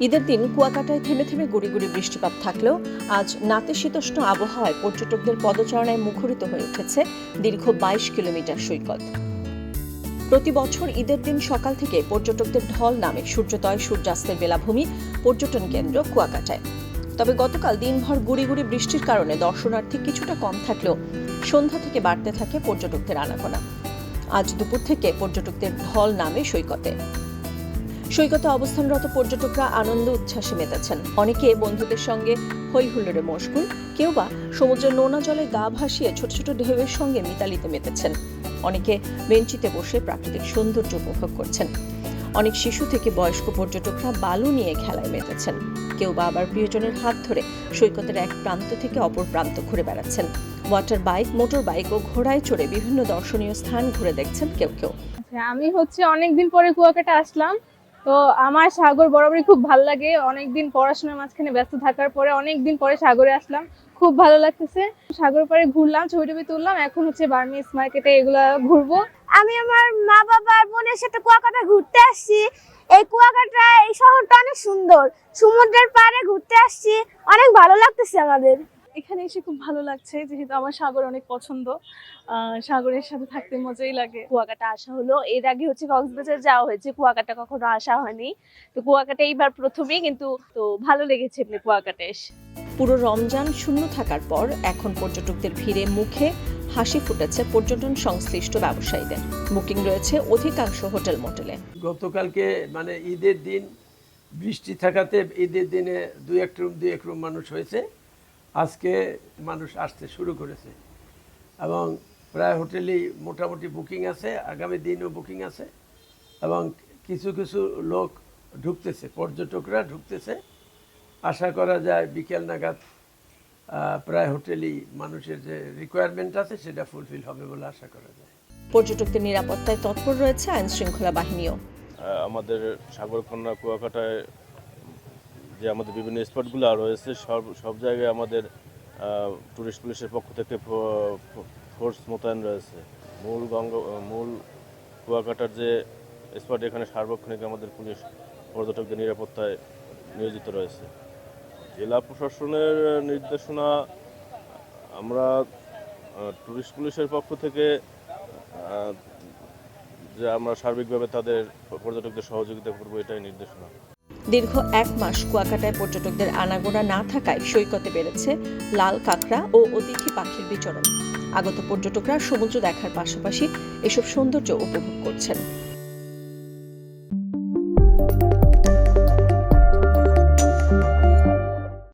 ঈদের দিন কুয়াকাটায় থেমে থেমে গুড়ি গুড়ি বৃষ্টিপাত থাকলেও আজ নাতিশীতোষ্ণ আবহাওয়ায় পর্যটকদের পদচারণায় মুখরিত হয়ে উঠেছে দীর্ঘ ২২ কিলোমিটার সৈকত। প্রতি বছর ঈদের দিন সকাল থেকে পর্যটকদের ঢল নামে সূর্যোদয় সূর্যাস্তের বেলাভূমি পর্যটন কেন্দ্র কুয়াকাটায়। তবে গতকাল দিনভর গুড়ি গুড়ি বৃষ্টির কারণে দর্শনার্থী কিছুটা কম থাকলেও সন্ধ্যা থেকে বাড়তে থাকে পর্যটকদের আনাগোনা। আজ দুপুর থেকে পর্যটকদের ঢল নামে সৈকতে অবস্থানরত পর্যটকরা আনন্দ উচ্ছ্বাসে মেতেছেন। অনেকে বন্ধুদের সঙ্গে হই হুল্লোড়ে মশগুল, কেউ বা সমুদ্রের নোনা জলে গা ভাসিয়ে ছোট ছোট ঢেউয়ের সঙ্গে মিতালিতে মেতেছেন। অনেকে বেঞ্চিতে বসে প্রাকৃতিক সৌন্দর্য উপভোগ করছেন। অনেক শিশু থেকে বয়স্ক পর্যটকরা বালু নিয়ে খেলায় মেতেছেন। কেউ বা আবার প্রিয়জনের হাত ধরে সৈকতের এক প্রান্ত থেকে অপর প্রান্ত ঘুরে বেড়াচ্ছেন। ওয়াটার বাইক, মোটর বাইক ও ঘোড়ায় চড়ে বিভিন্ন দর্শনীয় স্থান ঘুরে দেখছেন কেউ কেউ। আমি অনেকদিন পরে কুয়াকাটা আসলাম, তো আমার সাগর বরাবরই খুব ভালো লাগে। অনেকদিন পড়াশোনার মাঝখানে ব্যস্ত থাকার পরে অনেকদিন পরে সাগরে আসলাম, খুব ভালো লাগতেছে। সাগর পাড়ে ঘুরলাম, ছবি টবি তুললাম, এখন বার্মিজ মার্কেটে এগুলা ঘুরবো। আমি আমার মা বাবা আর বোনের সাথে কুয়াকাটা ঘুরতে আসছি। এই কুয়াকাটা এই শহরটা অনেক সুন্দর, সমুদ্রের পাড়ে ঘুরতে আসছি, অনেক ভালো লাগতেছে আমাদের। এখানে এসে খুব ভালো লাগছে, যেহেতু আমার সাগর অনেক পছন্দ, সাগরের সাথে থাকতে মজাই লাগে। কুয়াকাটা আসা হলো, এর আগে কক্সবাজার যাওয়া হয়েছে, কুয়াকাটা কখনো আসা হয়নি। তো কুয়াকাটা এইবার প্রথমেই, কিন্তু তো ভালো লেগেছে কুয়াকাটা এসে। পুরো রমজান শূন্য থাকার পর এখন পর্যটকদের ভিড়ে মুখে হাসি ফুটেছে পর্যটন সংশ্লিষ্ট ব্যবসায়ীদের। বুকিং রয়েছে অধিকাংশ হোটেল মোটেলে। গতকালকে ঈদের দিন বৃষ্টি থাকাতে ঈদের দিনে দুই এক রুম মানুষ হয়েছে। আজকে মানুষ আসতে শুরু করেছে এবং প্রায় হোটেলেই মোটামুটি বুকিং আছে, আগামী দিনও বুকিং আছে এবং কিছু কিছু লোক ঢুকতেছে, পর্যটকরা ঢুকতেছে। আশা করা যায় বিকেল নাগাদ প্রায় হোটেলেই মানুষের যে রিকোয়ারমেন্ট আছে সেটা ফুলফিল হবে বলে আশা করা যায়। পর্যটকদের নিরাপত্তায় তৎপর রয়েছে আইন শৃঙ্খলা বাহিনীও। আমাদের সাগরকন্যা কুয়াকাটায় যে আমাদের বিভিন্ন স্পটগুলো রয়েছে, সব জায়গায় আমাদের টুরিস্ট পুলিশের পক্ষ থেকে ফোর্স মোতায়েন রয়েছে। মূল কুয়াকাটার যে স্পট, এখানে সার্বক্ষণিক আমাদের পুলিশ পর্যটকদের নিরাপত্তায় নিয়োজিত রয়েছে। জেলা প্রশাসনের নির্দেশনা, আমরা টুরিস্ট পুলিশের পক্ষ থেকে যে আমরা সার্বিকভাবে তাদের পর্যটকদের সহযোগিতা করবো, এটাই নির্দেশনা। দীর্ঘ ১ মাস কুয়াকাটায় পর্যটকদের আনাগোনা না থাকায় সৈকতে বেড়েছে লাল কাঁকড়া ও অতিথি পাখির বিচরণ। আগত পর্যটকরা সমুদ্র দেখার পাশাপাশি এসব সৌন্দর্য উপভোগ করছেন।